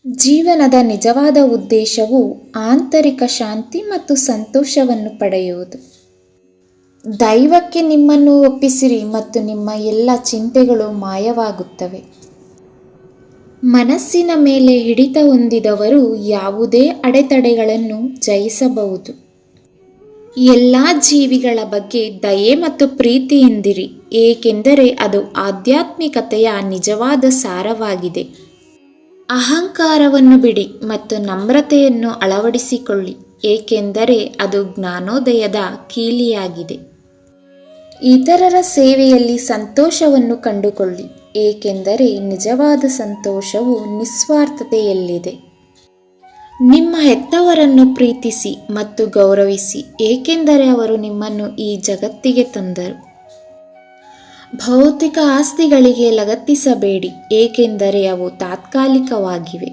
ಜೀವನದ ನಿಜವಾದ ಉದ್ದೇಶವು ಆಂತರಿಕ ಶಾಂತಿ ಮತ್ತು ಸಂತೋಷವನ್ನು ಪಡೆಯುವುದು. ದೈವಕ್ಕೆ ನಿಮ್ಮನ್ನು ಒಪ್ಪಿಸಿರಿ ಮತ್ತು ನಿಮ್ಮ ಎಲ್ಲ ಚಿಂತೆಗಳು ಮಾಯವಾಗುತ್ತವೆ. ಮನಸ್ಸಿನ ಮೇಲೆ ಹಿಡಿತ ಹೊಂದಿದವರು ಯಾವುದೇ ಅಡೆತಡೆಗಳನ್ನು ಜಯಿಸಬಹುದು. ಎಲ್ಲ ಜೀವಿಗಳ ಬಗ್ಗೆ ದಯೆ ಮತ್ತು ಪ್ರೀತಿಯಿಂದಿರಿ, ಏಕೆಂದರೆ ಅದು ಆಧ್ಯಾತ್ಮಿಕತೆಯ ನಿಜವಾದ ಸಾರವಾಗಿದೆ. ಅಹಂಕಾರವನ್ನು ಬಿಡಿ ಮತ್ತು ನಮ್ರತೆಯನ್ನು ಅಳವಡಿಸಿಕೊಳ್ಳಿ, ಏಕೆಂದರೆ ಅದು ಜ್ಞಾನೋದಯದ ಕೀಲಿಯಾಗಿದೆ. ಇತರರ ಸೇವೆಯಲ್ಲಿ ಸಂತೋಷವನ್ನು ಕಂಡುಕೊಳ್ಳಿ, ಏಕೆಂದರೆ ನಿಜವಾದ ಸಂತೋಷವು ನಿಸ್ವಾರ್ಥತೆಯಲ್ಲಿದೆ. ನಿಮ್ಮ ಹೆತ್ತವರನ್ನು ಪ್ರೀತಿಸಿ ಮತ್ತು ಗೌರವಿಸಿ, ಏಕೆಂದರೆ ಅವರು ನಿಮ್ಮನ್ನು ಈ ಜಗತ್ತಿಗೆ ತಂದರು. ಭೌತಿಕ ಆಸ್ತಿಗಳಿಗೆ ಲಗತ್ತಿಸಬೇಡಿ, ಏಕೆಂದರೆ ಅವು ತಾತ್ಕಾಲಿಕವಾಗಿವೆ.